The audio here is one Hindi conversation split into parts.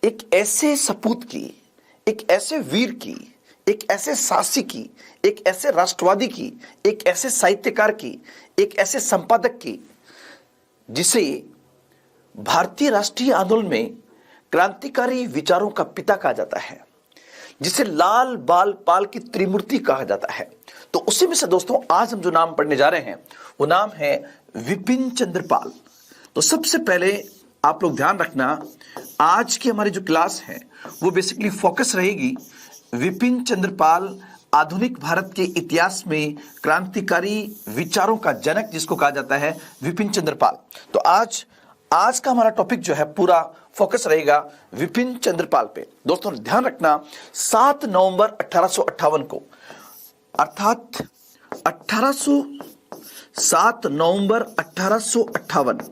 एक ऐसे सपूत की, एक ऐसे वीर की, एक ऐसे साहसी की, एक ऐसे राष्ट्रवादी की, एक ऐसे साहित्यकार की, एक ऐसे संपादक की जिसे भारतीय राष्ट्रीय आंदोलन में क्रांतिकारी विचारों का पिता कहा जाता है, जिसे लाल बाल पाल की त्रिमूर्ति कहा जाता है। तो उसी में से दोस्तों आज हम जो नाम पढ़ने जा रहे हैं वो नाम है विपिन चंद्र पाल। तो सबसे पहले आप लोग ध्यान रखना, आज की हमारी जो क्लास है वो बेसिकली फोकस रहेगी विपिन चंद्र पाल, आधुनिक भारत के इतिहास में क्रांतिकारी विचारों का जनक जिसको कहा जाता है विपिन चंद्र पाल। तो आज का हमारा टॉपिक जो है पूरा फोकस रहेगा विपिन चंद्र पाल पे। दोस्तों ध्यान रखना, 7 नवंबर 1858 को, अर्थात 7 नवंबर 1858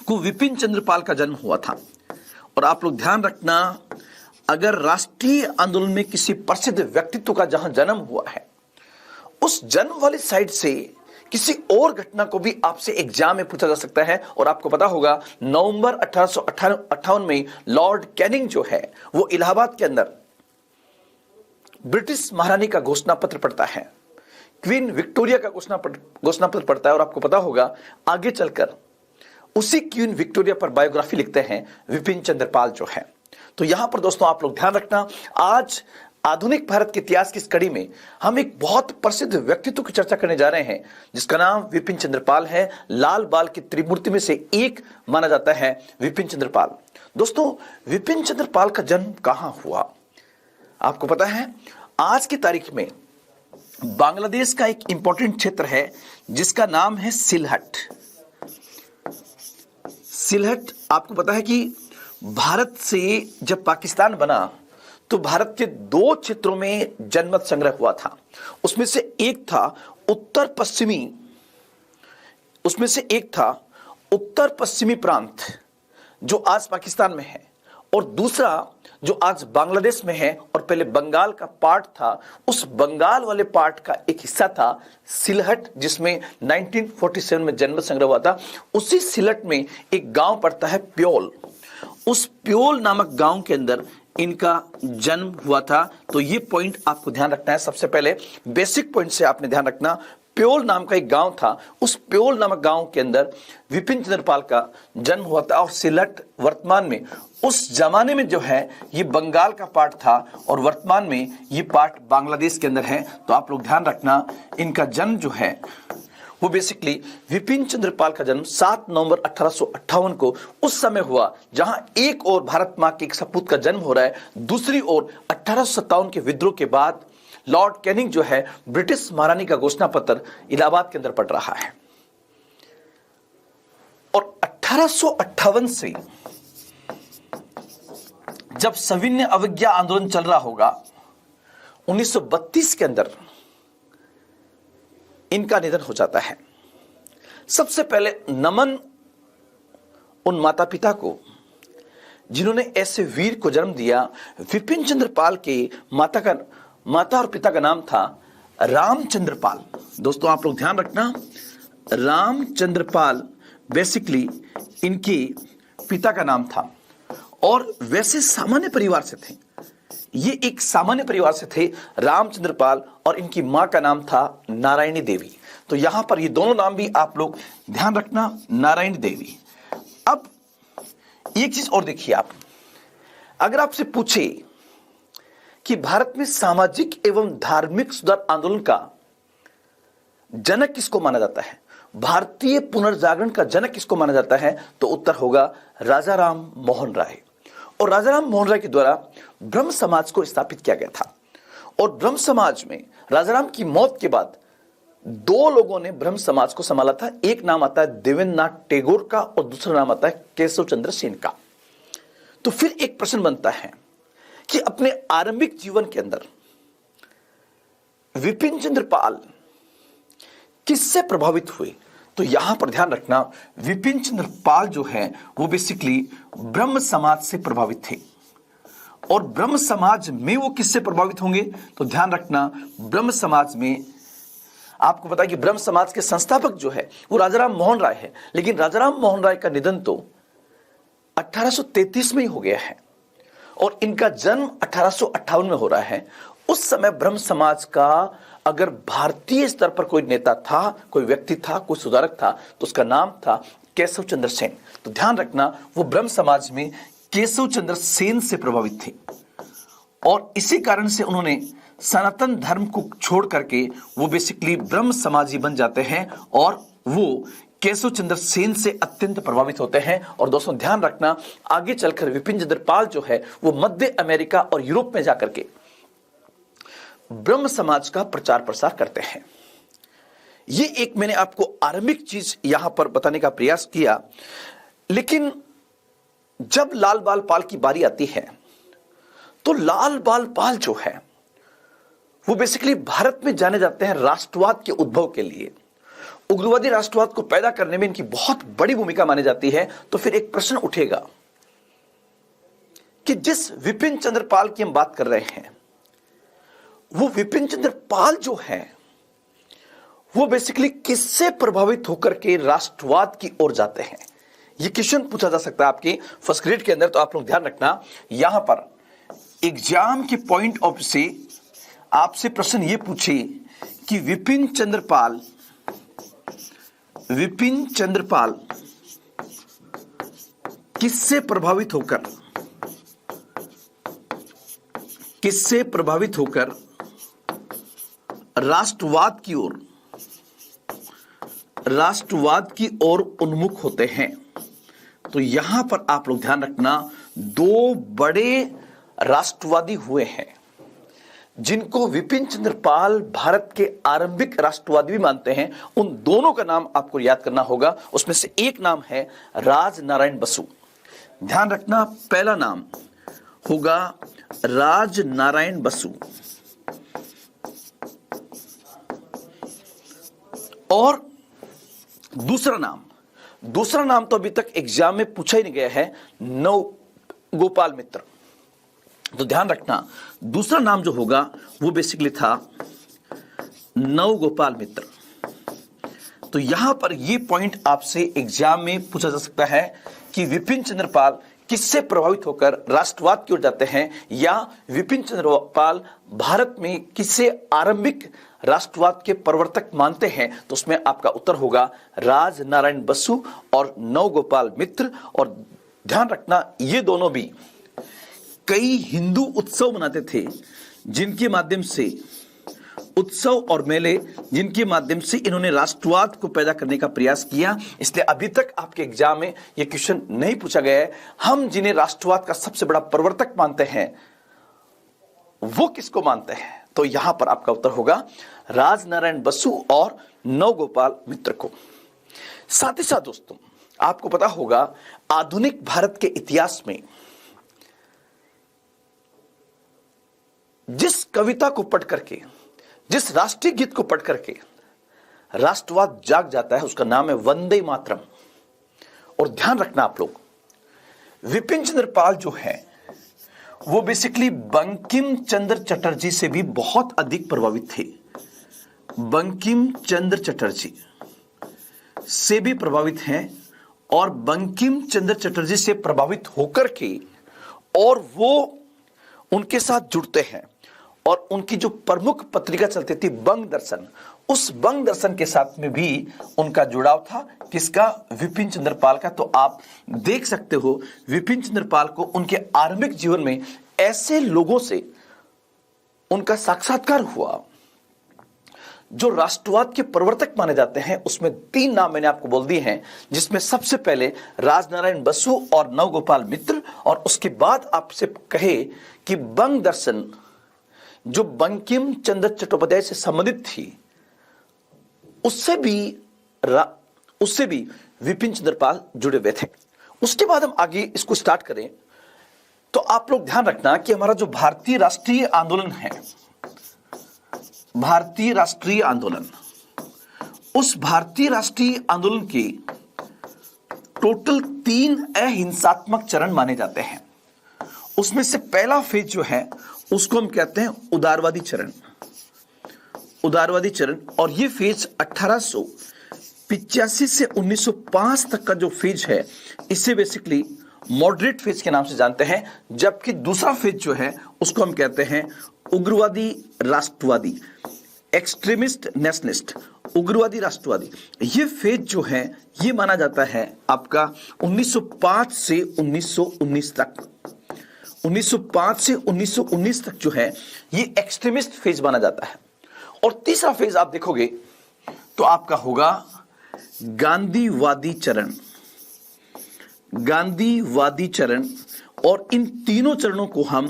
को विपिन चंद्र पाल का जन्म हुआ था। और आप लोग ध्यान रखना, अगर राष्ट्रीय आंदोलन में किसी प्रसिद्ध व्यक्तित्व का जहां जन्म हुआ है, उस जन्म वाली साइड से किसी और घटना को भी आपसे एग्जाम में पूछा जा सकता है। और आपको पता होगा नवंबर 1858 में लॉर्ड कैनिंग जो है वो इलाहाबाद के अंदर ब्रिटिश महारानी का घोषणा पत्र पढ़ता है, क्वीन विक्टोरिया का घोषणा पत्र पढ़ता है। और आपको पता होगा आगे चलकर उसी क्वीन विक्टोरिया पर बायोग्राफी लिखते हैं विपिन चंद्र पाल जो है। तो यहां पर दोस्तों आप लोग ध्यान रखना, आज आधुनिक भारत के इतिहास की इस कड़ी में हम एक बहुत प्रसिद्ध व्यक्तित्व की चर्चा करने जा रहे हैं जिसका नाम विपिन चंद्र पाल है। लाल बाल की त्रिमूर्ति में से एक माना जाता है विपिन चंद्र पाल। दोस्तों विपिन चंद्र पाल का जन्म कहां हुआ आपको पता है? आज की तारीख में बांग्लादेश का एक इंपॉर्टेंट क्षेत्र है जिसका नाम है सिलहट। सिलहट, आपको पता है कि भारत से जब पाकिस्तान बना तो भारत के 2 क्षेत्रों में जनमत संग्रह हुआ था। उसमें से एक था उत्तर पश्चिमी प्रांत जो आज पाकिस्तान में है, और दूसरा जो आज बांग्लादेश में है और पहले बंगाल का पार्ट था, उस बंगाल वाले पार्ट का एक हिस्सा था सिलहट, जिसमें 1947 में जनमत संग्रह हुआ था। उसी सिलहट में एक गांव पड़ता है प्योल। उस प्योल नामक गांव के अंदर इनका जन्म हुआ था। तो ये पॉइंट आपको ध्यान रखना है। सबसे पहले बेसिक पॉइंट से आपने ध्यान रखना, प्योल नाम का एक गांव था, उस प्योल नामक गांव के अंदर विपिन चंद्र पाल का जन्म हुआ था। और सिलहट वर्तमान में, उस जमाने में जो है ये बंगाल का पार्ट था और वर्तमान में ये पार्ट बांग्लादेश के अंदर है। तो आप लोग ध्यान रखना, इनका जन्म जो है वो बेसिकली विपिन चंद्र पाल का जन्म 7 नवंबर 1858 को उस समय हुआ जहां एक ओर भारत मां के एक सपूत का जन्म हो रहा है, दूसरी ओर 1857 के विद्रोह के बाद लॉर्ड कैनिंग जो है ब्रिटिश महारानी का घोषणा पत्र इलाहाबाद के अंदर पढ़ रहा है। और 1858 से जब सविनय अवज्ञा आंदोलन चल रहा होगा, 1932 के अंदर इनका निधन हो जाता है। सबसे पहले नमन उन माता पिता को जिन्होंने ऐसे वीर को जन्म दिया। विपिन चंद्र पाल के माता और पिता का नाम था रामचंद्र पाल। दोस्तों आप लोग ध्यान रखना, रामचंद्र पाल बेसिकली इनके पिता का नाम था। और वैसे सामान्य परिवार से थे, ये एक सामान्य परिवार से थे रामचंद्र पाल, और इनकी मां का नाम था नारायणी देवी। तो यहां पर ये दोनों नाम भी आप लोग ध्यान रखना, नारायणी देवी। अब एक चीज और देखिए, आप अगर आपसे पूछे कि भारत में सामाजिक एवं धार्मिक सुधार आंदोलन का जनक किसको माना जाता है, भारतीय पुनर्जागरण का जनक किसको माना जाता है, तो उत्तर होगा राजा राम मोहन राय। और राजा राम मोहन राय के द्वारा ब्रह्म समाज को स्थापित किया गया था। और ब्रह्म समाज में राजा राम की मौत के बाद 2 लोगों ने ब्रह्म समाज को संभाला था। एक नाम आता है देवेंद्रनाथ टैगोर का और दूसरा नाम आता है केशव चंद्र सेन का। तो फिर एक प्रश्न बनता है कि अपने आरंभिक जीवन के अंदर विपिन चंद्र पाल किससे प्रभावित हुए, तो यहां पर ध्यान रखना, विपिन चंद्र पाल जो है वो बेसिकली ब्रह्म समाज से प्रभावित थे। और ब्रह्म समाज में वो किससे प्रभावित होंगे, तो ध्यान रखना, ब्रह्म समाज में आपको पता है कि ब्रह्म समाज के संस्थापक जो है वो राजाराम मोहन राय है। लेकिन राजाराम मोहन राय का निधन तो 1833 में ही हो गया है और इनका जन्म 1858 में हो रहा है। उस समय ब्रह्म समाज का अगर भारतीय स्तर पर कोई नेता था, कोई व्यक्ति था, कोई सुधारक था, तो उसका नाम था केशव चंद्र सेन। तो ध्यान रखना, वो ब्रह्म समाज में केशव चंद्र सेन से प्रभावित थे और इसी कारण से उन्होंने सनातन धर्म को छोड़ करके वो बेसिकली ब्रह्म समाजी बन जाते हैं और वो केशव चंद्र सेन से अत्यंत प्रभावित होते हैं। और दोस्तों ध्यान रखना, आगे चलकर विपिन चंद्र पाल जो है वो मध्य अमेरिका और यूरोप में जाकर के ब्रह्म समाज का प्रचार प्रसार करते हैं। ये एक मैंने आपको आरंभिक चीज यहां पर बताने का प्रयास किया। लेकिन जब लाल बाल पाल की बारी आती है तो लाल बाल पाल जो है वो बेसिकली भारत में जाने जाते हैं राष्ट्रवाद के उद्भव के लिए। उग्रवादी राष्ट्रवाद को पैदा करने में इनकी बहुत बड़ी भूमिका मानी जाती है। तो फिर एक प्रश्न उठेगा कि जिस विपिन चंद्र पाल की हम बात कर रहे हैं, वो विपिन चंद्र पाल जो है वो बेसिकली किससे प्रभावित होकर के राष्ट्रवाद की ओर जाते हैं? ये क्वेश्चन पूछा जा सकता है आपके फर्स्ट ग्रेड के अंदर। तो आप लोग ध्यान रखना, यहां पर एग्जाम के पॉइंट ऑफ से आपसे प्रश्न ये पूछे कि विपिन चंद्र पाल किससे प्रभावित होकर राष्ट्रवाद की ओर उन्मुख होते हैं? तो यहां पर आप लोग ध्यान रखना, दो बड़े राष्ट्रवादी हुए हैं जिनको विपिन चंद्र पाल भारत के आरंभिक राष्ट्रवादी भी मानते हैं। उन दोनों का नाम आपको याद करना होगा। उसमें से एक नाम है राजनारायण बसु। ध्यान रखना, पहला नाम होगा राजनारायण बसु और दूसरा नाम तो अभी तक एग्जाम में पूछा ही नहीं गया है, नव गोपाल मित्र। तो ध्यान रखना, दूसरा नाम जो होगा वो बेसिकली था नव गोपाल मित्र। तो यहां पर ये पॉइंट आपसे एग्जाम में पूछा जा सकता है कि विपिन चंद्र पाल किससे प्रभावित होकर राष्ट्रवाद की ओर जाते हैं, या विपिन चंद्र पाल भारत में किसे आरंभिक राष्ट्रवाद के प्रवर्तक मानते हैं। तो उसमें आपका उत्तर होगा राजनारायण बसु और नव गोपाल मित्र। और ध्यान रखना, ये दोनों भी कई हिंदू उत्सव मनाते थे जिनके माध्यम से उत्सव और मेले जिनके माध्यम से इन्होंने राष्ट्रवाद को पैदा करने का प्रयास किया। इसलिए अभी तक आपके एग्जाम में यह क्वेश्चन नहीं पूछा गया है, हम जिन्हें राष्ट्रवाद का सबसे बड़ा प्रवर्तक मानते हैं वो किसको मानते हैं? तो यहां पर आपका उत्तर होगा राजनारायण बसु और नवगोपाल मित्र को। साथ ही साथ दोस्तों, आपको पता होगा आधुनिक भारत के इतिहास में जिस कविता को पढ़ करके, जिस राष्ट्रीय गीत को पढ़ करके राष्ट्रवाद जाग जाता है, उसका नाम है वंदे मातरम। और ध्यान रखना आप लोग, विपिन चंद्र पाल जो है वो बेसिकली बंकिम चंद्र चटर्जी से भी बहुत अधिक प्रभावित थे। बंकिम चंद्र चटर्जी से भी प्रभावित हैं और बंकिम चंद्र चटर्जी से प्रभावित होकर के और वो उनके साथ जुड़ते हैं और उनकी जो प्रमुख पत्रिका चलती थी बंग दर्शन, उस बंग दर्शन के साथ में भी उनका जुड़ाव था। किसका? विपिन चंद्र पाल का। तो आप देख सकते हो विपिन चंद्र पाल को उनके आरंभिक जीवन में ऐसे लोगों से उनका साक्षात्कार हुआ जो राष्ट्रवाद के प्रवर्तक माने जाते हैं। उसमें 3 नाम मैंने आपको बोल दिए हैं, जिसमें सबसे पहले राजनारायण बसु और नवगोपाल मित्र, और उसके बाद आपसे कहे कि बंग दर्शन जो बंकिम चंद्र चट्टोपाध्याय से संबंधित थी, उससे भी विपिन चंद्र पाल जुड़े हुए थे। उसके बाद हम आगे इसको स्टार्ट करें तो आप लोग ध्यान रखना कि हमारा जो भारतीय राष्ट्रीय आंदोलन है, भारतीय राष्ट्रीय आंदोलन, उस भारतीय राष्ट्रीय आंदोलन के टोटल 3 अहिंसात्मक चरण माने जाते हैं। उसमें से पहला फेज जो है उसको हम कहते हैं उदारवादी चरण। उदारवादी चरण, और ये फेज 1885 से 1905 तक का जो फेज है, इसे बेसिकली मॉडरेट फेज के नाम से जानते हैं, जबकि दूसरा फेज जो है उसको हम कहते हैं उग्रवादी राष्ट्रवादी, एक्सट्रीमिस्ट नेशनलिस्ट, उग्रवादी राष्ट्रवादी। ये फेज जो है ये माना जाता है आपका 1905 से 1919 तक, 1905 से 1919 तक जो है ये एक्सट्रीमिस्ट फेज माना जाता है। और तीसरा फेज आप देखोगे तो आपका होगा गांधीवादी चरण, गांधीवादी चरण। और इन तीनों चरणों को हम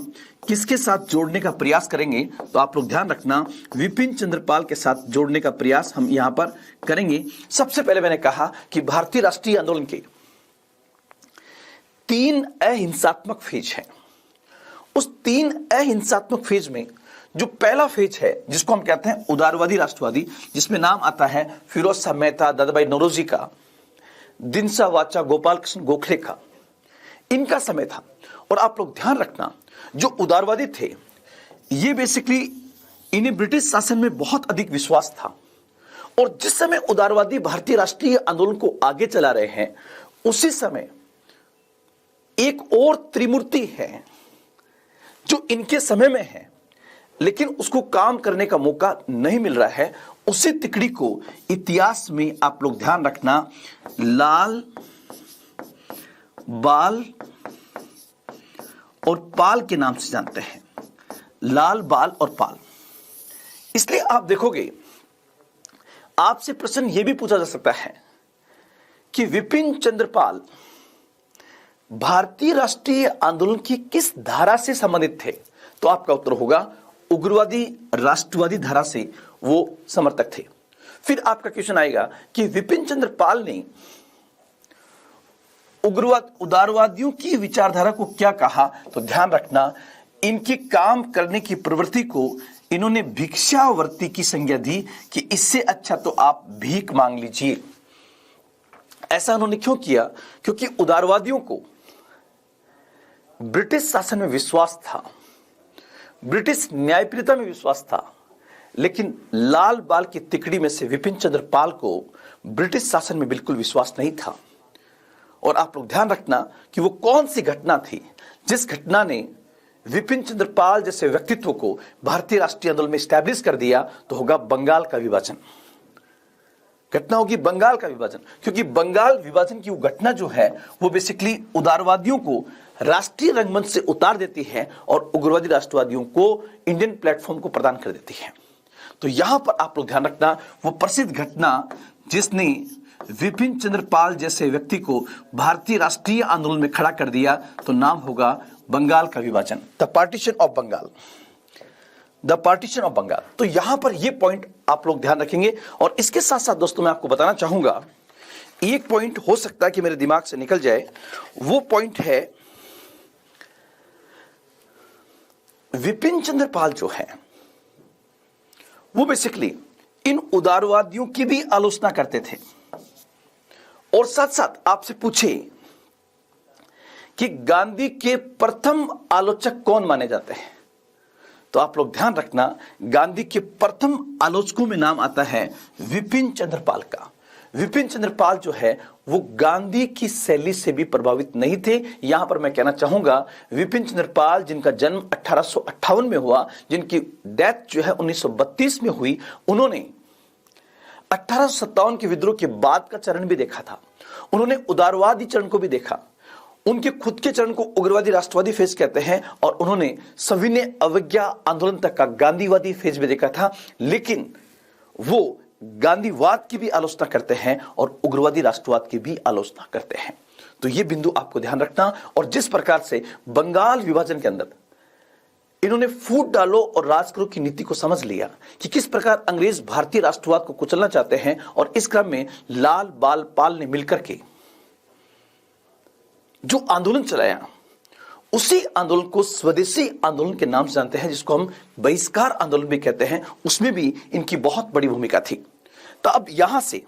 किसके साथ जोड़ने का प्रयास करेंगे, तो आप लोग ध्यान रखना, विपिन चंद्र पाल के साथ जोड़ने का प्रयास हम यहां पर करेंगे। सबसे पहले मैंने कहा कि भारतीय राष्ट्रीय आंदोलन के 3 अहिंसात्मक फेज हैं। उस 3 अहिंसात्मक फेज में जो पहला फेज है जिसको हम कहते हैं उदारवादी राष्ट्रवादी, जिसमें नाम आता है फिरोज शाह मेहता, दादाभाई नौरोजी का, दिनसा वाचा गोपाल कृष्ण गोखले का, इनका समय था। और आप लोग ध्यान रखना, जो उदारवादी थे ये बेसिकली इन्हें ब्रिटिश शासन में बहुत अधिक विश्वास था। और जिस समय उदारवादी भारतीय राष्ट्रीय आंदोलन को आगे चला रहे हैं, उसी समय एक और त्रिमूर्ति है जो इनके समय में है लेकिन उसको काम करने का मौका नहीं मिल रहा है। उसी तिकड़ी को इतिहास में आप लोग ध्यान रखना, लाल, बाल और पाल के नाम से जानते हैं, लाल, बाल और पाल। इसलिए आप देखोगे आपसे प्रश्न यह भी पूछा जा सकता है कि विपिन चंद्र पाल भारतीय राष्ट्रीय आंदोलन की किस धारा से संबंधित थे, तो आपका उत्तर होगा उग्रवादी राष्ट्रवादी धारा से वो समर्थक थे। फिर आपका क्वेश्चन आएगा कि विपिन चंद्र पाल ने उदारवादियों की विचारधारा को क्या कहा, तो ध्यान रखना, इनकी काम करने की प्रवृत्ति को इन्होंने भिक्षावर्ती की संज्ञा दी कि इससे अच्छा तो आप भीख मांग लीजिए। ऐसा उन्होंने क्यों किया? क्योंकि उदारवादियों को ब्रिटिश शासन में विश्वास था, ब्रिटिश न्यायप्रियता में विश्वास था, लेकिन लाल बाल की तिकड़ी में से विपिन चंद्र पाल को ब्रिटिश शासन में बिल्कुल विश्वास नहीं था। और आप लोग ध्यान रखना कि वो कौन सी घटना थी जिस घटना ने विपिन चंद्र पाल जैसे व्यक्तित्व को भारतीय राष्ट्रीय आंदोलन में स्टैब्लिश कर दिया, तो होगा बंगाल का विभाजन। घटना होगी बंगाल का विभाजन, क्योंकि बंगाल विभाजन की वो घटना जो है वो बेसिकली उदारवादियों को राष्ट्रीय रंगमंच से उतार देती है और उग्रवादी राष्ट्रवादियों को इंडियन प्लेटफॉर्म को प्रदान कर देती है। तो यहां पर आप लोग ध्यान रखना, वो प्रसिद्ध घटना जिसने विपिन चंद्र पाल जैसे व्यक्ति को भारतीय राष्ट्रीय आंदोलन में खड़ा कर दिया, तो नाम होगा बंगाल का विभाजन, the partition of Bengal, the partition of Bengal. तो यहां पर ये पॉइंट आप लोग ध्यान रखेंगे। और इसके साथ साथ दोस्तों मैं आपको बताना चाहूंगा, एक पॉइंट हो सकता है कि मेरे दिमाग से निकल जाए, वो पॉइंट है विपिन चंद्र पाल जो है वो बेसिकली इन उदारवादियों की भी आलोचना करते थे। और साथ साथ आपसे पूछे कि गांधी के प्रथम आलोचक कौन माने जाते हैं, तो आप लोग ध्यान रखना, गांधी के प्रथम आलोचकों में नाम आता है विपिन चंद्र पाल का। विपिन चंद्र पाल जो है वो गांधी की शैली से भी प्रभावित नहीं थे। यहां पर मैं कहना चाहूंगा, विपिन चंद्र पाल जिनका जन्म 1858 में हुआ, जिनकी डेथ जो है 1932 में हुई, उन्होंने 1857 के विद्रोह के बाद का चरण भी देखा था, उन्होंने उदारवादी चरण को भी देखा, उनके खुद के चरण को उग्रवादी राष्ट्रवादी फेज कहते हैं, और उन्होंने सविनय अवज्ञा आंदोलन तक का गांधीवादी फेज भी देखा था। लेकिन वो गांधीवाद की भी आलोचना करते हैं और उग्रवादी राष्ट्रवाद की भी आलोचना करते हैं। तो ये बिंदु आपको ध्यान रखना। और जिस प्रकार से बंगाल विभाजन के अंदर इन्होंने फूट डालो और राज करो की नीति को समझ लिया कि किस प्रकार अंग्रेज भारतीय राष्ट्रवाद को कुचलना चाहते हैं, और इस क्रम में लाल, बाल, पाल ने मिलकर के जो आंदोलन चलाया, उसी आंदोलन को स्वदेशी आंदोलन के नाम से जानते हैं, जिसको हम बहिष्कार आंदोलन भी कहते हैं। उसमें भी इनकी बहुत बड़ी भूमिका थी। तो अब यहां से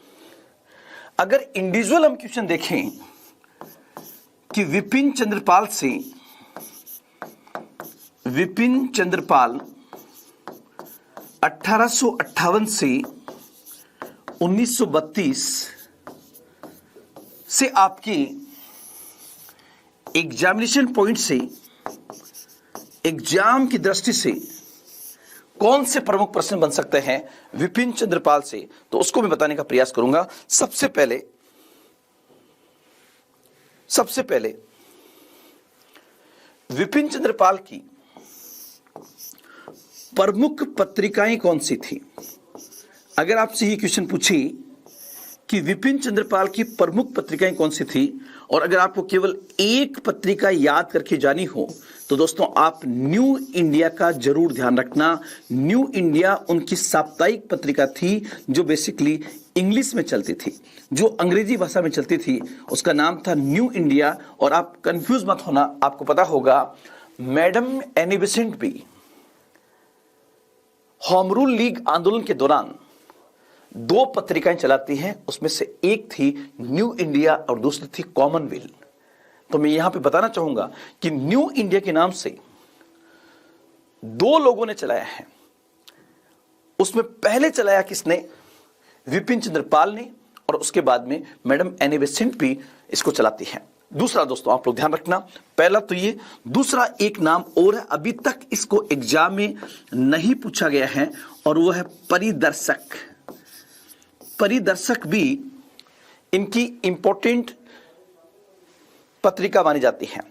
अगर इंडिविजुअल हम क्वेश्चन देखें कि विपिन चंद्र पाल 1858 से 1932 से आपकी एग्जामिनेशन पॉइंट से, एग्जाम की दृष्टि से कौन से प्रमुख प्रश्न बन सकते हैं विपिन चंद्र पाल से, तो उसको मैं बताने का प्रयास करूंगा। सबसे पहले विपिन चंद्र पाल की प्रमुख पत्रिकाएं कौन सी थी? अगर आपसे ये क्वेश्चन पूछे कि विपिन चंद्र पाल की प्रमुख पत्रिकाएं कौन सी थी, और अगर आपको केवल एक पत्रिका याद करके जानी हो, तो दोस्तों आप न्यू इंडिया का जरूर ध्यान रखना। न्यू इंडिया उनकी साप्ताहिक पत्रिका थी जो बेसिकली इंग्लिश में चलती थी, जो अंग्रेजी भाषा में चलती थी, उसका नाम था न्यू इंडिया। और आप कंफ्यूज मत होना, आपको पता होगा मैडम एनी बेसेंट भी होम रूल लीग आंदोलन के दौरान 2 पत्रिकाएं चलाती हैं, उसमें से एक थी न्यू इंडिया और दूसरी थी कॉमनवेल्थ। तो मैं यहां पे बताना चाहूंगा कि न्यू इंडिया के नाम से 2 लोगों ने चलाया है। उसमें पहले चलाया किसने? विपिन चंद्र पाल ने, और उसके बाद में मैडम एनी बेसेंट भी इसको चलाती है। दूसरा दोस्तों आप लोग ध्यान रखना, पहला तो ये, दूसरा एक नाम और है, अभी तक इसको एग्जाम में नहीं पूछा गया है, और वो है परिदर्शक। परिदर्शक भी इनकी इंपॉर्टेंट पत्रिका मानी जाती है,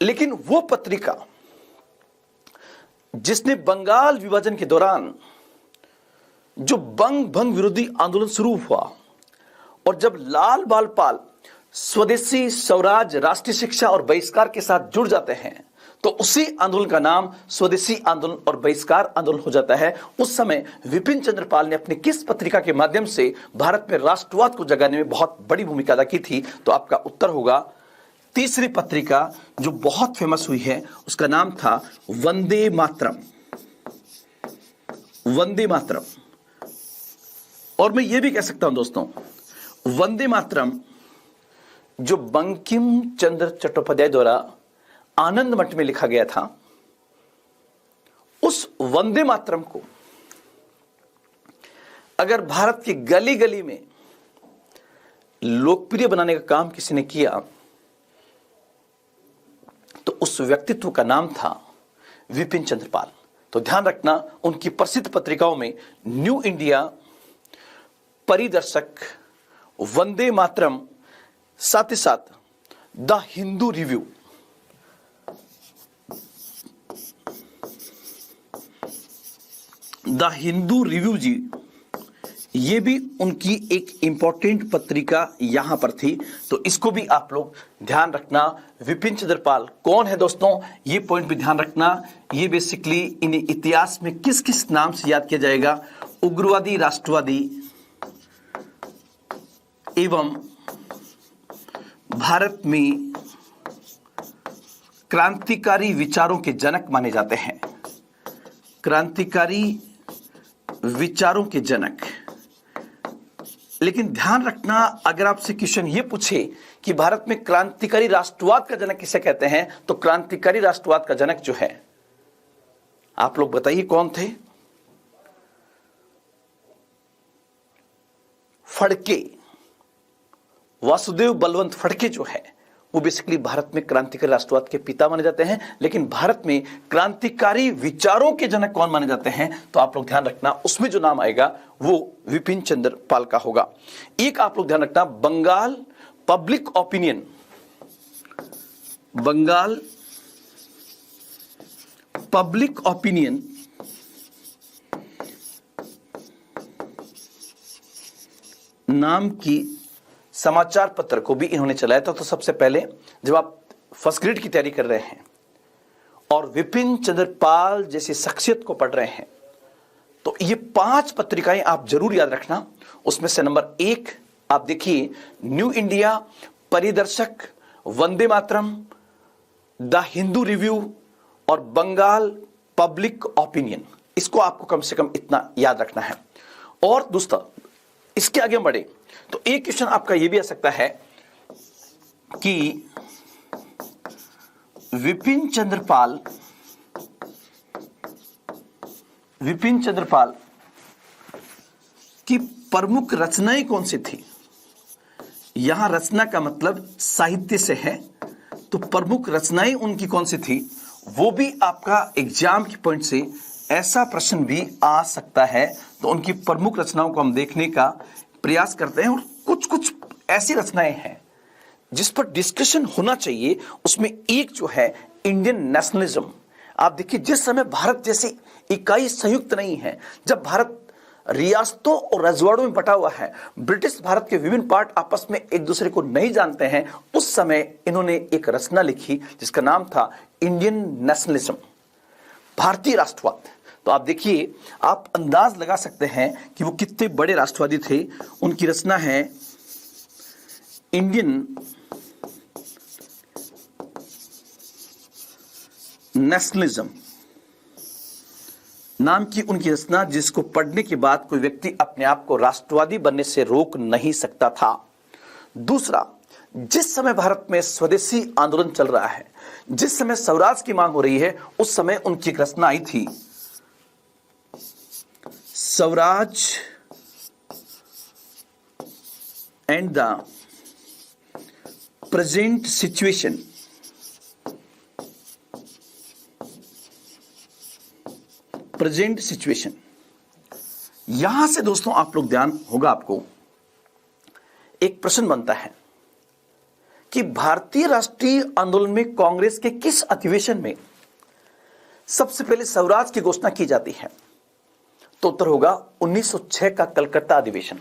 लेकिन वो पत्रिका जिसने बंगाल विभाजन के दौरान जो बंग भंग विरोधी आंदोलन शुरू हुआ, और जब लाल बाल पाल स्वदेशी स्वराज राष्ट्रीय शिक्षा और बहिष्कार के साथ जुड़ जाते हैं, तो उसी आंदोलन का नाम स्वदेशी आंदोलन और बहिष्कार आंदोलन हो जाता है। उस समय विपिन चंद्र पाल ने अपनी किस पत्रिका के माध्यम से भारत में राष्ट्रवाद को जगाने में बहुत बड़ी भूमिका अदा की थी? तो आपका उत्तर होगा तीसरी पत्रिका जो बहुत फेमस हुई है, उसका नाम था वंदे मातरम। वंदे मातरम। और मैं ये भी कह सकता हूं दोस्तों, वंदे मातरम जो बंकिम चंद्र चट्टोपाध्याय द्वारा आनंद मठ में लिखा गया था, उस वंदे मातरम को अगर भारत की गली गली में लोकप्रिय बनाने का काम किसी ने किया, तो उस व्यक्तित्व का नाम था विपिन चंद्र पाल। तो ध्यान रखना, उनकी प्रसिद्ध पत्रिकाओं में न्यू इंडिया, परिदर्शक, वंदे मातरम, साथ ही साथ the Hindu review, the Hindu review ji, ये भी उनकी एक इंपॉर्टेंट पत्रिका यहां पर थी। तो इसको भी आप लोग ध्यान रखना। विपिन चंद्र पाल कौन है दोस्तों, ये पॉइंट भी ध्यान रखना। ये बेसिकली इन्हें इतिहास में किस किस नाम से याद किया जाएगा? उग्रवादी, राष्ट्रवादी एवं भारत में क्रांतिकारी विचारों के जनक माने जाते हैं। क्रांतिकारी विचारों के जनक। लेकिन ध्यान रखना, अगर आपसे क्वेश्चन ये पूछे कि भारत में क्रांतिकारी राष्ट्रवाद का जनक किसे कहते हैं, तो क्रांतिकारी राष्ट्रवाद का जनक जो है, आप लोग बताइए कौन थे? फड़के, वासुदेव बलवंत फड़के जो है, वो बेसिकली भारत में क्रांतिकारी राष्ट्रवाद के पिता माने जाते हैं। लेकिन भारत में क्रांतिकारी विचारों के जनक कौन माने जाते हैं, तो आप लोग ध्यान रखना, उसमें जो नाम आएगा वो विपिन चंद्र पाल का होगा। एक आप लोग ध्यान रखना, Bengal public opinion, Bengal public opinion नाम की समाचार पत्र को भी इन्होंने चलाया था। तो सबसे पहले जब आप फर्स्ट ग्रेड की तैयारी कर रहे हैं और विपिन चंद्र पाल जैसी शख्सियत को पढ़ रहे हैं, तो ये 5 पत्रिकाएं आप जरूर याद रखना। उसमें से नंबर 1 आप देखिए, new India, Paridarshak, Vande Mataram, the Hindu review और बंगाल पब्लिक ओपिनियन। इसको आपको कम से कम इतना याद रखना है। और दोस्तों इसके आगे बढ़े तो एक क्वेश्चन आपका यह भी आ सकता है कि विपिन चंद्र पाल की प्रमुख रचनाएं कौन सी थी? यहां रचना का मतलब साहित्य से है, तो प्रमुख रचनाएं उनकी कौन सी थी, वो भी आपका एग्जाम के पॉइंट से ऐसा प्रश्न भी आ सकता है। तो उनकी प्रमुख रचनाओं को हम देखने का प्रयास करते हैं, और कुछ कुछ ऐसी रचनाएं हैं जिस पर डिस्कशन होना चाहिए। उसमें एक जो है इंडियन नेशनलिज्म। आप देखिए, जिस समय भारत जैसी इकाई संयुक्त नहीं है, जब भारत रियासतों और रजवाड़ों में बटा हुआ है, ब्रिटिश भारत के विभिन्न पार्ट आपस में एक दूसरे को नहीं जानते हैं, उस समय इन्होंने एक रचना लिखी जिसका नाम था इंडियन नेशनलिज्म, भारतीय राष्ट्रवाद। तो आप देखिए, आप अंदाज लगा सकते हैं कि वो कितने बड़े राष्ट्रवादी थे। उनकी रचना है इंडियन नेशनलिज्म नाम की उनकी रचना, जिसको पढ़ने के बाद कोई व्यक्ति अपने आप को राष्ट्रवादी बनने से रोक नहीं सकता था। दूसरा, जिस समय भारत में स्वदेशी आंदोलन चल रहा है, जिस समय स्वराज की मांग हो रही है, उस समय उनकी एक रचना आई थी, Swaraj and the present situation. Present situation, यहां से दोस्तों आप लोग ध्यान होगा आपको, एक प्रश्न बनता है कि भारतीय राष्ट्रीय आंदोलन में कांग्रेस के किस अधिवेशन में सबसे पहले स्वराज की घोषणा की जाती है? तो उत्तर होगा 1906 का कलकत्ता अधिवेशन।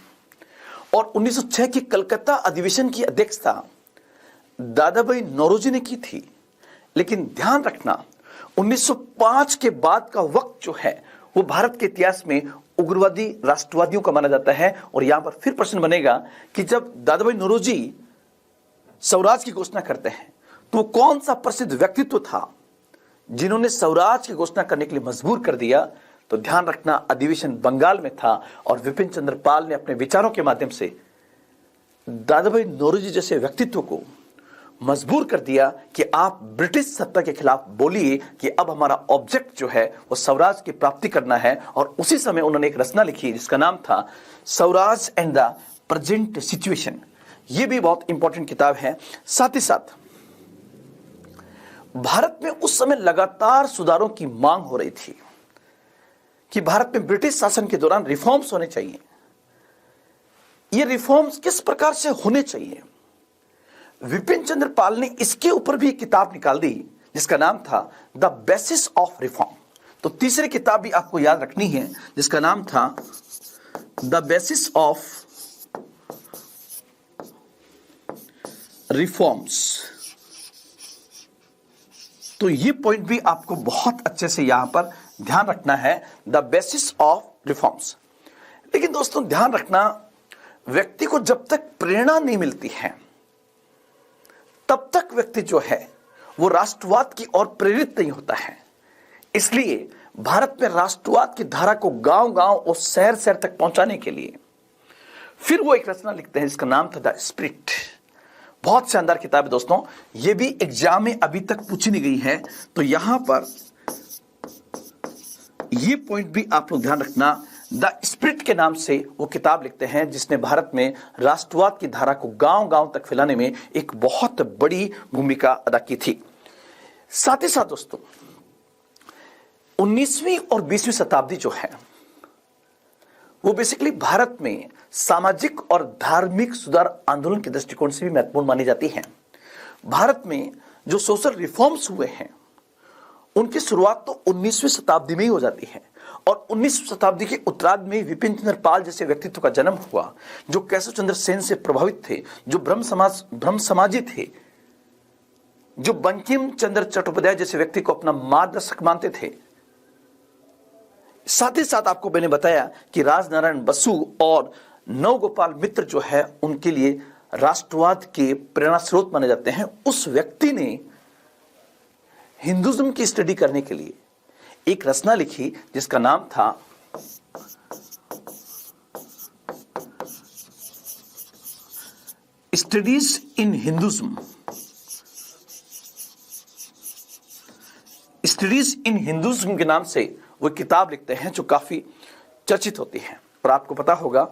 और 1906 की कलकत्ता अधिवेशन की अध्यक्षता दादा भाई नौरोजी ने की थी। लेकिन ध्यान रखना, 1905 के बाद का वक्त जो है वो भारत के इतिहास में उग्रवादी राष्ट्रवादियों का माना जाता है। और यहां पर फिर प्रश्न बनेगा कि जब दादा भाई नौरोजी स्वराज की घोषणा करते हैं तो वो कौन सा प्रसिद्ध व्यक्तित्व था जिन्होंने स्वराज की घोषणा करने के लिए मजबूर कर दिया? तो ध्यान रखना, अधिवेशन बंगाल में था और विपिन चंद्र पाल ने अपने विचारों के माध्यम से दादा भाई नौरोजी जैसे व्यक्तित्व को मजबूर कर दिया कि आप ब्रिटिश सत्ता के खिलाफ बोलिए कि अब हमारा ऑब्जेक्ट जो है वो स्वराज की प्राप्ति करना है। और उसी समय उन्होंने एक रचना लिखी जिसका नाम था Swaraj and the present situation. ये भी बहुत इंपॉर्टेंट किताब है। साथ ही साथ भारत में उस समय लगातार सुधारों की मांग हो रही थी कि भारत में ब्रिटिश शासन के दौरान रिफॉर्म्स होने चाहिए। ये रिफॉर्म्स किस प्रकार से होने चाहिए? विपिन चंद्र पाल ने इसके ऊपर भी एक किताब निकाल दी जिसका नाम था द बेसिस ऑफ रिफॉर्म। तो तीसरी किताब भी आपको याद रखनी है जिसका नाम था द बेसिस ऑफ रिफॉर्म्स। तो ये पॉइंट भी आपको बहुत अच्छे से यहां पर ध्यान रखना है, द बेसिस ऑफ रिफॉर्म्स। लेकिन दोस्तों ध्यान रखना, व्यक्ति को जब तक प्रेरणा नहीं मिलती है तब तक व्यक्ति जो है वो राष्ट्रवाद की ओर प्रेरित नहीं होता है। इसलिए भारत में राष्ट्रवाद की धारा को गांव गांव और शहर शहर तक पहुंचाने के लिए फिर वो एक रचना लिखते हैं जिसका नाम था द स्पिरिट। बहुत शानदार किताब है दोस्तों, ये भी एग्जाम में अभी तक पूछी नहीं गई है। तो यहां पर ये पॉइंट भी आप लोग ध्यान रखना, द स्पिरिट के नाम से वो किताब लिखते हैं जिसने भारत में राष्ट्रवाद की धारा को गांव गांव तक फैलाने में एक बहुत बड़ी भूमिका अदा की थी। साथ ही साथ दोस्तों 19वीं और 20वीं शताब्दी जो है वो बेसिकली भारत में सामाजिक और धार्मिक सुधार आंदोलन के दृष्टिकोण से भी महत्वपूर्ण मानी जाती है। भारत में जो सोशल रिफॉर्म्स हुए हैं उनकी शुरुआत तो 19वीं शताब्दी में ही हो जाती है। और 19वीं शताब्दी के उत्तरार्ध में विपिन चंद्र पाल जैसे व्यक्तित्व का जन्म हुआ जो केशव चंद्र सेन से प्रभावित थे, जो ब्रह्म समाजी थे, जो बंकिम चंद्र चट्टोपाध्याय जैसे व्यक्ति को अपना मार्गदर्शक मानते थे। साथ ही साथ आपको मैंने बताया कि राजनारायण बसु और नवगोपाल मित्र जो है उनके लिए राष्ट्रवाद के प्रेरणा स्रोत माने जाते हैं। उस व्यक्ति ने हिंदुइज्म की स्टडी करने के लिए एक रचना लिखी जिसका नाम था studies in Hinduism. Studies in Hinduism के नाम से वो किताब लिखते हैं जो काफी चर्चित होती है। और आपको पता होगा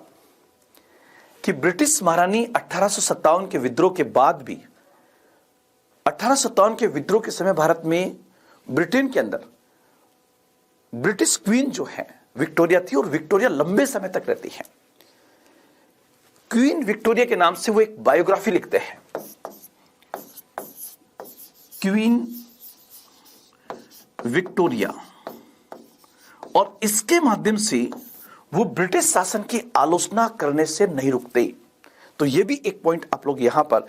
कि ब्रिटिश महारानी 1857 के विद्रोह के बाद भी 1857 के विद्रोह के समय भारत में ब्रिटेन के अंदर ब्रिटिश क्वीन जो है विक्टोरिया थी, और विक्टोरिया लंबे समय तक रहती है। क्वीन विक्टोरिया के नाम से वो एक बायोग्राफी लिखते हैं, क्वीन विक्टोरिया, और इसके माध्यम से वो ब्रिटिश शासन की आलोचना करने से नहीं रुकते। तो ये भी एक पॉइंट आप लोग यहां पर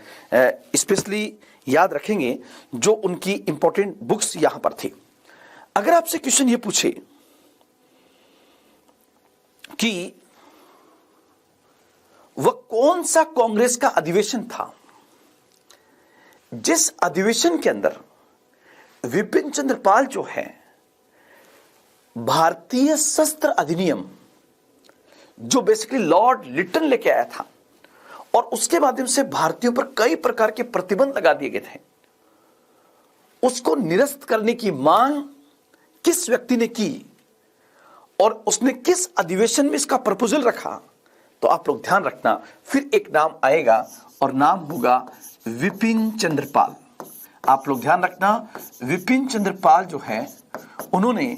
स्पेशली याद रखेंगे, जो उनकी इंपॉर्टेंट बुक्स यहां पर थी। अगर आपसे क्वेश्चन ये पूछे कि वह कौन सा कांग्रेस का अधिवेशन था जिस अधिवेशन के अंदर विपिन चंद्र पाल जो है भारतीय शस्त्र अधिनियम, जो बेसिकली लॉर्ड लिटन लेके आया था, और उसके माध्यम से भारतीयों पर कई प्रकार के प्रतिबंध लगा दिए गए थे, उसको निरस्त करने की मांग किस व्यक्ति ने की और उसने किस अधिवेशन में इसका प्रपोजल रखा, तो आप लोग ध्यान रखना। फिर एक नाम आएगा और नाम होगा विपिन चंद्र पाल। आप लोग ध्यान रखना, विपिन चंद्र पाल जो है उन्होंने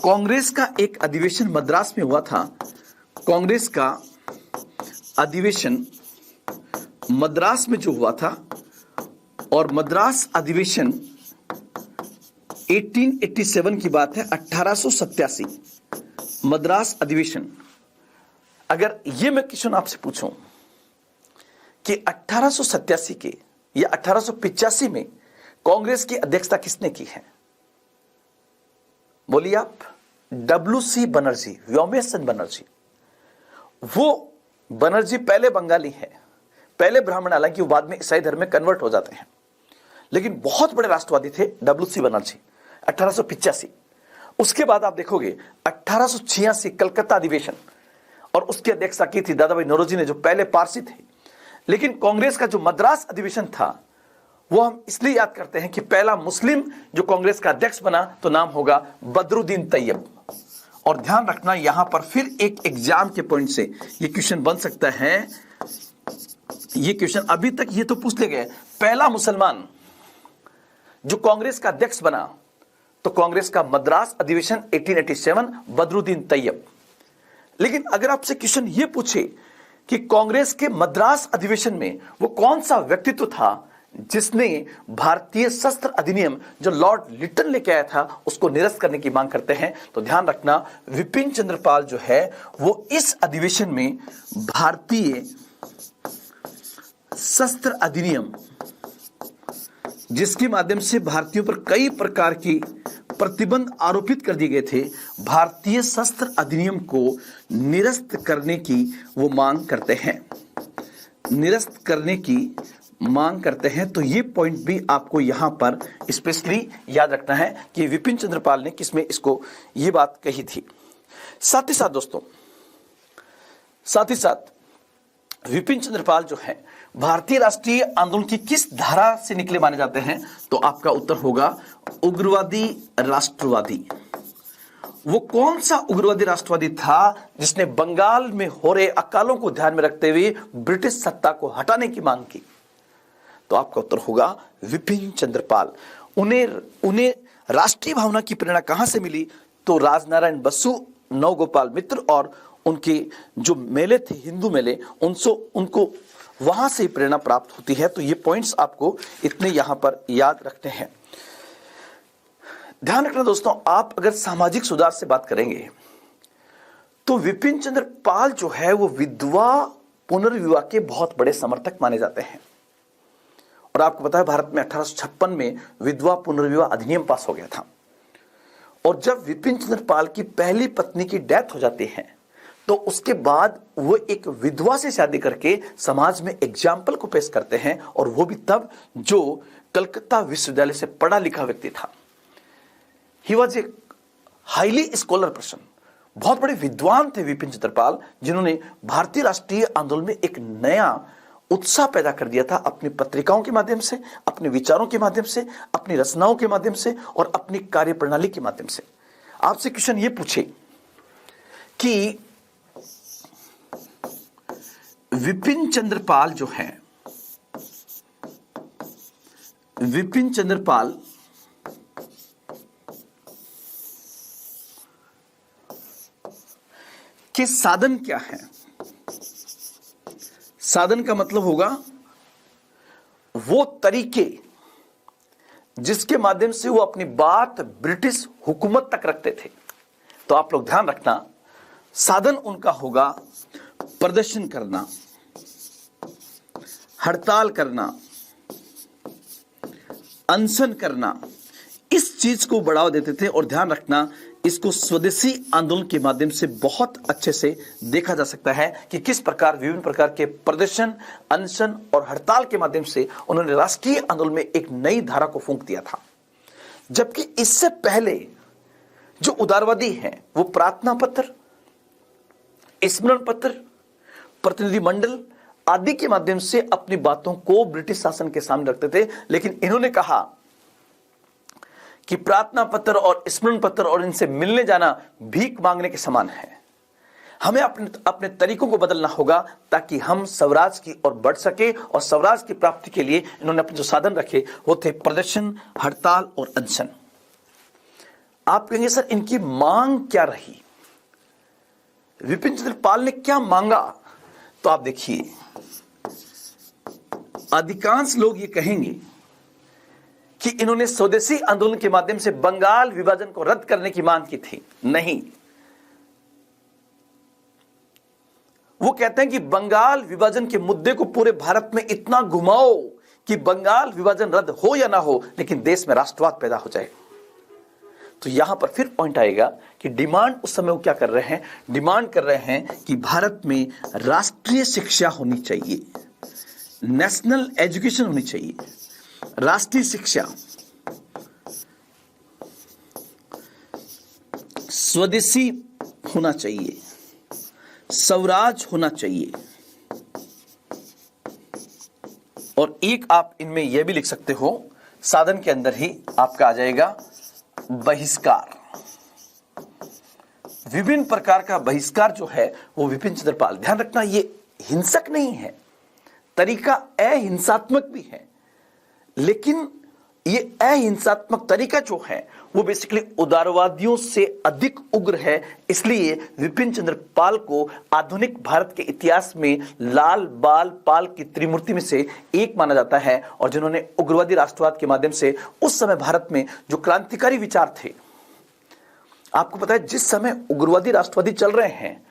कांग्रेस का एक अधिवेशन मद्रास में हुआ था, कांग्रेस का अधिवेशन मद्रास में जो हुआ था, और मद्रास अधिवेशन 1887 की बात है, 1887 मद्रास अधिवेशन। अगर ये मैं क्वेश्चन आपसे पूछूं कि 1887 के या 1885 में कांग्रेस की अध्यक्षता किसने की है, बोलिए आप। WC बनर्जी, व्योमेश चंद्र बनर्जी। वो बनर्जी पहले बंगाली है, पहले ब्राह्मण, हालांकि वो बाद में ईसाई धर्म में कन्वर्ट हो जाते हैं, लेकिन बहुत बड़े राष्ट्रवादी थे WC बनर्जी 1885। उसके बाद आप देखोगे 1886 कलकत्ता अधिवेशन, और उसकी अध्यक्षता की थी दादा भाई नौरोजी ने, जो पहले पारसी थे। लेकिन कांग्रेस का जो मद्रास अधिवेशन था वो हम इसलिए याद करते हैं कि पहला मुस्लिम जो कांग्रेस का अध्यक्ष बना तो नाम होगा बदरुद्दीन तैयब। और ध्यान रखना, यहां पर फिर एक एग्जाम के पॉइंट से ये क्वेश्चन बन सकता है। ये क्वेश्चन अभी तक ये तो पूछ ले गए, पहला मुसलमान जो कांग्रेस का अध्यक्ष बना, तो कांग्रेस का मद्रास अधिवेशन 1887 बदरुद्दीन तैयब। लेकिन अगर आपसे क्वेश्चन ये पूछे कि कांग्रेस के मद्रास अधिवेशन में वो कौन सा व्यक्तित्व था जिसने भारतीय शस्त्र अधिनियम जो लॉर्ड लिटन लेके आया था उसको निरस्त करने की मांग करते हैं, तो ध्यान रखना विपिन चंद्र पाल जो है वो इस अधिवेशन में भारतीय शस्त्र अधिनियम, जिसके माध्यम से भारतीयों पर कई प्रकार की प्रतिबंध आरोपित कर दिए गए थे, भारतीय शस्त्र अधिनियम को निरस्त करने की वो मांग करते हैं, निरस्त करने की मांग करते हैं। तो ये पॉइंट भी आपको यहां पर स्पेशली याद रखना है कि विपिन चंद्र पाल ने किसमें इसको ये बात कही थी। साथ ही साथ दोस्तों, साथ ही साथ विपिन चंद्र पाल जो है भारतीय राष्ट्रीय आंदोलन की किस धारा से निकले माने जाते हैं, तो आपका उत्तर होगा उग्रवादी राष्ट्रवादी। वो कौन सा उग्रवादी राष्ट्रवादी था जिसने बंगाल में हो रहे अकालों को ध्यान में रखते हुए ब्रिटिश सत्ता को हटाने की मांग की, तो आपका उत्तर होगा विपिन चंद्र पाल। उन्हें राष्ट्रीय भावना की प्रेरणा कहां से मिली, तो राजनारायण बसु, नवगोपाल मित्र और उनके जो मेले थे हिंदू मेले, उनको वहां से प्रेरणा प्राप्त होती है। तो ये पॉइंट्स आपको इतने यहां पर याद रखते हैं। ध्यान रखना दोस्तों, आप अगर सामाजिक सुधार से बात करेंगे तो विपिन चंद्र पाल जो है वो विधवा पुनर्विवाह के बहुत बड़े समर्थक माने जाते हैं। और आपको पता है भारत में 1856 में विधवा पुनर्विवाह अधिनियम पास हो गया था। और जब विपिन चंद्र पाल की पहली पत्नी की डेथ हो जाती है तो उसके बाद वो एक विधवा से शादी करके समाज में एग्जाम्पल को पेश करते हैं, और वो भी तब जो कलकत्ता विश्वविद्यालय से पढ़ा लिखा व्यक्ति था। He was a highly scholar person, बहुत बड़े विद्वान थे विपिन चंद्र पाल, जिन्होंने भारतीय राष्ट्रीय आंदोलन में एक नया उत्साह पैदा कर दिया था अपनी पत्रिकाओं के माध्यम से, अपने विचारों के माध्यम से, अपनी रचनाओं के माध्यम से और अपनी कार्यप्रणाली के माध्यम से। आपसे क्वेश्चन ये पूछे कि विपिन चंद्र पाल जो है, विपिन चंद्र पाल के साधन क्या है? साधन का मतलब होगा वो तरीके जिसके माध्यम से वो अपनी बात ब्रिटिश हुकूमत तक रखते थे। तो आप लोग ध्यान रखना, साधन उनका होगा प्रदर्शन करना, हड़ताल करना, अनशन करना। इस चीज को बढ़ावा देते थे। और ध्यान रखना, इसको स्वदेशी आंदोलन के माध्यम से बहुत अच्छे से देखा जा सकता है कि किस प्रकार विभिन्न प्रकार के प्रदर्शन, अनशन और हड़ताल के माध्यम से उन्होंने राष्ट्रीय आंदोलन में एक नई धारा को फूंक दिया था। जबकि इससे पहले जो उदारवादी हैं वो प्रार्थना पत्र, स्मरण पत्र, प्रतिनिधि मंडल आदि के माध्यम से अपनी बातों को ब्रिटिश शासन के सामने रखते थे। लेकिन इन्होंने कहा कि प्रार्थना पत्र और स्मरण पत्र और इनसे मिलने जाना भीख मांगने के समान है। हमें अपने तरीकों को बदलना होगा ताकि हम स्वराज की ओर बढ़ सके। और स्वराज की प्राप्ति के लिए इन्होंने अपने जो साधन रखे वो थे प्रदर्शन, हड़ताल और अनशन। आप कहेंगे सर इनकी मांग क्या रही, विपिन चंद्र पाल ने क्या मांगा? तो आप देखिए, अधिकांश लोग ये कहेंगे कि इन्होंने स्वदेशी आंदोलन के माध्यम से बंगाल विभाजन को रद्द करने की मांग की थी। नहीं, वो कहते हैं कि बंगाल विभाजन के मुद्दे को पूरे भारत में इतना घुमाओ कि बंगाल विभाजन रद्द हो या ना हो, लेकिन देश में राष्ट्रवाद पैदा हो जाए। तो यहां पर फिर पॉइंट आएगा कि डिमांड उस समय वो क्या कर रहे हैं? डिमांड कर रहे हैं कि भारत में राष्ट्रीय शिक्षा होनी चाहिए, नेशनल एजुकेशन होनी चाहिए, राष्ट्रीय शिक्षा, स्वदेशी होना चाहिए, स्वराज होना चाहिए। और एक आप इनमें यह भी लिख सकते हो, साधन के अंदर ही आपका आ जाएगा बहिष्कार। विभिन्न प्रकार का बहिष्कार जो है वो विपिन चंद्र पाल, ध्यान रखना ये हिंसक नहीं है, तरीका अहिंसात्मक भी है, लेकिन ये अहिंसात्मक तरीका जो है वो बेसिकली उदारवादियों से अधिक उग्र है। इसलिए विपिन चंद्र पाल को आधुनिक भारत के इतिहास में लाल बाल पाल की त्रिमूर्ति में से एक माना जाता है। और जिन्होंने उग्रवादी राष्ट्रवाद के माध्यम से उस समय भारत में जो क्रांतिकारी विचार थे, आपको पता है जिस समय उग्रवादी राष्ट्रवादी चल रहे हैं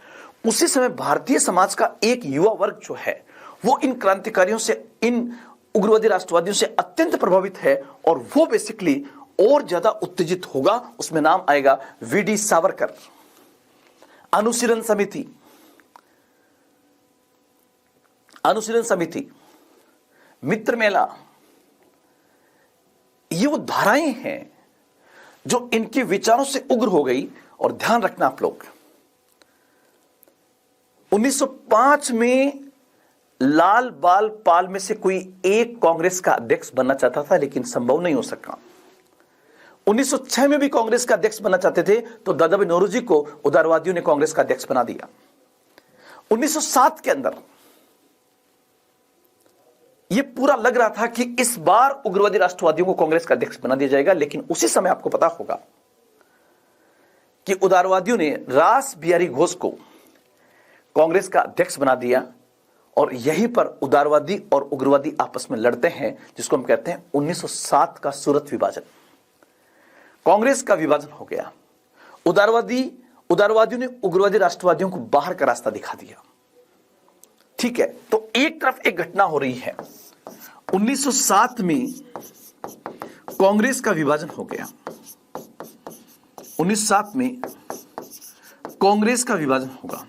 उसी समय भारतीय समाज का एक युवा वर्ग जो है वो इन क्रांतिकारियों से, इन उग्रवादी राष्ट्रवादियों से अत्यंत प्रभावित है। और वो बेसिकली और ज्यादा उत्तेजित होगा। उसमें नाम आएगा वीडी सावरकर, अनुशीलन समिति, मित्र मेला। ये वो धाराएं हैं जो इनके विचारों से उग्र हो गई। और ध्यान रखना आप लोग, 1905 में लाल बाल पाल में से कोई एक कांग्रेस का अध्यक्ष बनना चाहता था, लेकिन संभव नहीं हो सका। 1906 में भी कांग्रेस का अध्यक्ष बनना चाहते थे तो दादा भाई नौरोजी को उदारवादियों ने कांग्रेस का अध्यक्ष बना दिया। 1907 के अंदर यह पूरा लग रहा था कि इस बार उग्रवादी राष्ट्रवादियों को कांग्रेस का अध्यक्ष बना दिया जाएगा, लेकिन उसी समय आपको पता होगा कि उदारवादियों ने रास बिहारी घोष को कांग्रेस का अध्यक्ष बना दिया। और यहीं पर उदारवादी और उग्रवादी आपस में लड़ते हैं, जिसको हम कहते हैं 1907 का सूरत विभाजन। कांग्रेस का विभाजन हो गया, उदारवादियों ने उग्रवादी राष्ट्रवादियों को बाहर का रास्ता दिखा दिया। ठीक है, तो एक तरफ एक घटना हो रही है, 1907 में कांग्रेस का विभाजन हो गया, 1907 में कांग्रेस का विभाजन होगा।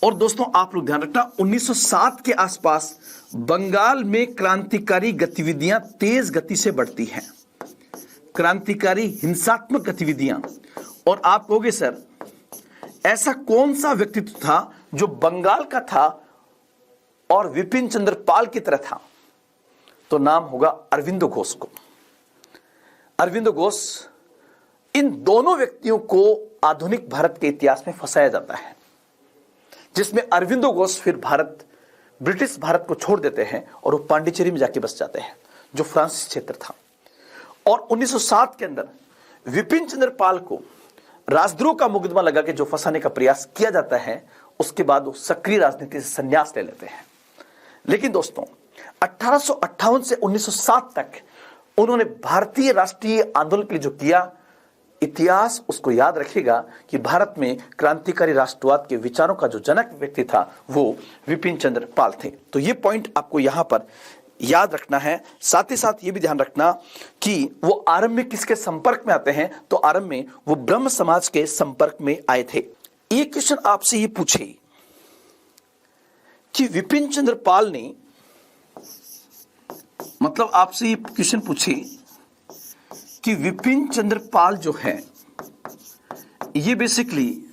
और दोस्तों आप लोग ध्यान रखना, 1907 के आसपास बंगाल में क्रांतिकारी गतिविधियां तेज गति से बढ़ती हैं, क्रांतिकारी हिंसात्मक गतिविधियां। और आप कहोगे सर ऐसा कौन सा व्यक्तित्व था जो बंगाल का था और विपिन चंद्र पाल की तरह था? तो नाम होगा अरविंदो घोष को। अरविंदो घोष, इन दोनों व्यक्तियों को आधुनिक भारत के इतिहास में फंसाया जाता है, जिसमें अरविंदो घोष फिर ब्रिटिश भारत को छोड़ देते हैं और वो पांडिचेरी में जाके बस जाते हैं। जो फ्रांसीसी क्षेत्र था। और 1907 के अंदर विपिन चंद्र पाल को राजद्रोह का मुकदमा लगा के जो फंसाने का प्रयास किया जाता है, उसके बाद वो सक्रिय राजनीति से संन्यास ले लेते हैं। लेकिन दोस्तों 1858 से 1907 तक उन्होंने भारतीय राष्ट्रीय आंदोलन के लिए जो किया, इतिहास उसको याद रखेगा कि भारत में क्रांतिकारी राष्ट्रवाद के विचारों का जो जनक व्यक्ति था वो विपिन चंद्र पाल थे। तो ये पॉइंट आपको यहां पर याद रखना है। साथ ही साथ ये भी ध्यान रखना कि वो आरंभ में किसके संपर्क में आते हैं, तो आरंभ में वो ब्रह्म समाज के संपर्क में आए थे। एक क्वेश्चन आपसे ये पूछे कि विपिन चंद्र पाल ने, मतलब आपसे ये क्वेश्चन पूछे कि विपिन चंद्र पाल जो है ये बेसिकली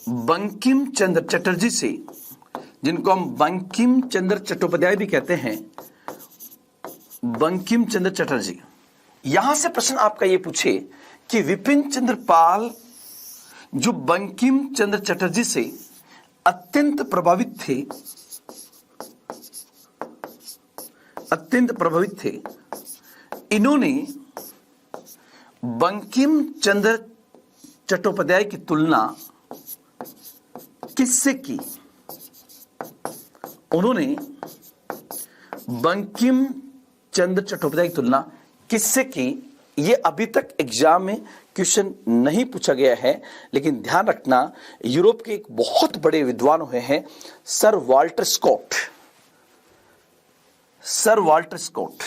बंकिम चंद्र चटर्जी से, जिनको हम बंकिम चंद्र चट्टोपाध्याय भी कहते हैं, बंकिम चंद्र चटर्जी, यहां से प्रश्न आपका ये पूछे कि विपिन चंद्र पाल जो बंकिम चंद्र चटर्जी से अत्यंत प्रभावित थे, इन्होंने बंकिम चंद्र चट्टोपाध्याय की तुलना किससे की? उन्होंने बंकिम चंद्र चट्टोपाध्याय की तुलना किससे की? ये अभी तक एग्जाम में क्वेश्चन नहीं पूछा गया है, लेकिन ध्यान रखना यूरोप के एक बहुत बड़े विद्वान हुए हैं सर वाल्टर स्कॉट।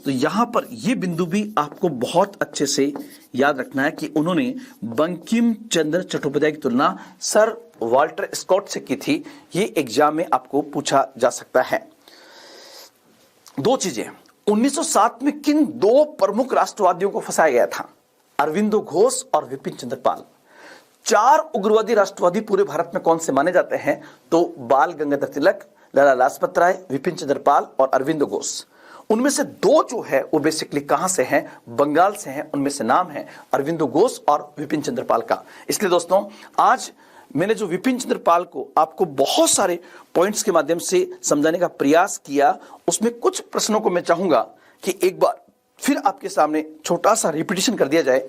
तो यहां पर यह बिंदु भी आपको बहुत अच्छे से याद रखना है कि उन्होंने बंकिम चंद्र चट्टोपाध्याय की तुलना सर वाल्टर स्कॉट से की थी। यह एग्जाम में आपको पूछा जा सकता है। दो चीजें, 1907 में किन दो प्रमुख राष्ट्रवादियों को फंसाया गया था? अरविंदो घोष और विपिन चंद्र पाल। चार उग्रवादी राष्ट्रवादी पूरे भारत में कौन से माने जाते हैं? तो बाल गंगाधर तिलक, लाला लाजपत राय, विपिन चंद्र पाल और अरविंदो घोष। उनमें से दो जो है वो बेसिकली कहां से हैं? बंगाल से हैं। उनमें से नाम है अरविंदो घोष और विपिन चंद्र पाल का। इसलिए दोस्तों आज मैंने जो विपिन चंद्र पाल को आपको बहुत सारे पॉइंट्स के माध्यम से समझाने का प्रयास किया, उसमें कुछ प्रश्नों को मैं चाहूंगा कि एक बार फिर आपके सामने छोटा सा रिपीटिशन कर दिया जाए।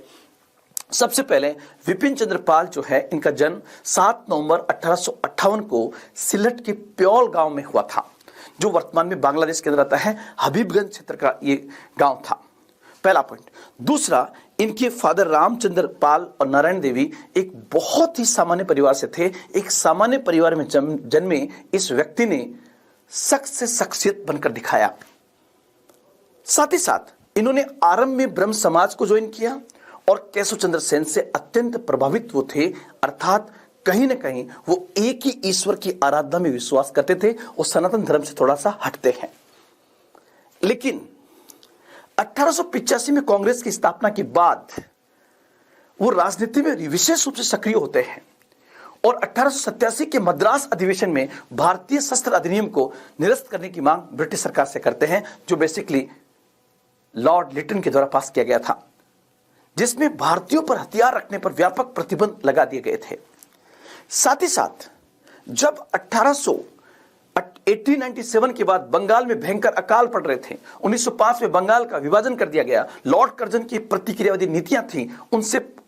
सबसे पहले विपिन चंद्र पाल जो है, इनका जन्म 7 नवंबर 1858 को सिलट के प्योल गांव में हुआ था, जो वर्तमान में बांग्लादेश के अंदर आता है। हबीबगंज क्षेत्र का ये गांव था, पहला पॉइंट। दूसरा, इनके फादर रामचंद्र पाल और नारायण देवी एक बहुत ही सामान्य परिवार से थे। एक सामान्य परिवार में जन्मे इस व्यक्ति ने सख्त से शख्सियत बनकर दिखाया। साथ ही साथ इन्होंने आरंभ में ब्रह्म समाज को ज्वाइन किया और केशव चंद्र सेन से अत्यंत प्रभावित वो थे, अर्थात कहीं ना कहीं वो एक ही ईश्वर की आराधना में विश्वास करते थे और सनातन धर्म से थोड़ा सा हटते हैं। लेकिन 1885 में कांग्रेस की स्थापना के बाद वो राजनीति में विशेष रूप से सक्रिय होते हैं और 1887 के मद्रास अधिवेशन में भारतीय शस्त्र अधिनियम को निरस्त करने की मांग ब्रिटिश सरकार से करते हैं, जो बेसिकली लॉर्ड लिटन के द्वारा पास किया गया था, जिसमें भारतीयों पर हथियार रखने पर व्यापक प्रतिबंध लगा दिए गए थे। साथ ही साथ जब 1897 के बाद बंगाल में भयंकर अकाल पड़ रहे थे, 1905 में बंगाल का विभाजन कर दिया गया, लॉर्ड कर्जन की प्रतिक्रियावादी नीतियां थी,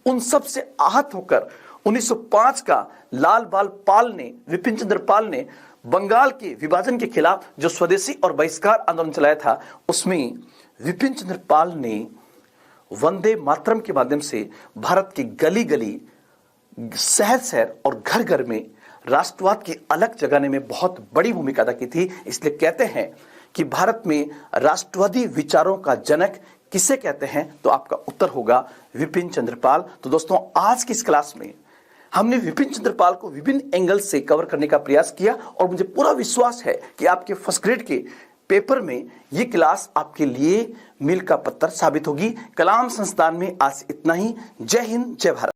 उन सब से आहत होकर 1905 का लाल बाल पाल ने, विपिन चंद्र पाल ने बंगाल के विभाजन के खिलाफ जो स्वदेशी और बहिष्कार आंदोलन चलाया था, उसमें विपिन चंद्र पाल ने वंदे मातरम के माध्यम से भारत की गली गली, शहर शहर और घर घर में राष्ट्रवाद की अलग जगाने में बहुत बड़ी भूमिका अदा की थी। इसलिए कहते हैं कि भारत में राष्ट्रवादी विचारों का जनक किसे कहते हैं, तो आपका उत्तर होगा विपिन चंद्र पाल। तो दोस्तों आज की इस क्लास में हमने विपिन चंद्र पाल को विभिन्न एंगल से कवर करने का प्रयास किया और मुझे पूरा विश्वास है कि आपके फर्स्ट ग्रेड के पेपर में यह क्लास आपके लिए मील का पत्थर साबित होगी। कलाम संस्थान में आज इतना ही। जय हिंद, जय भारत।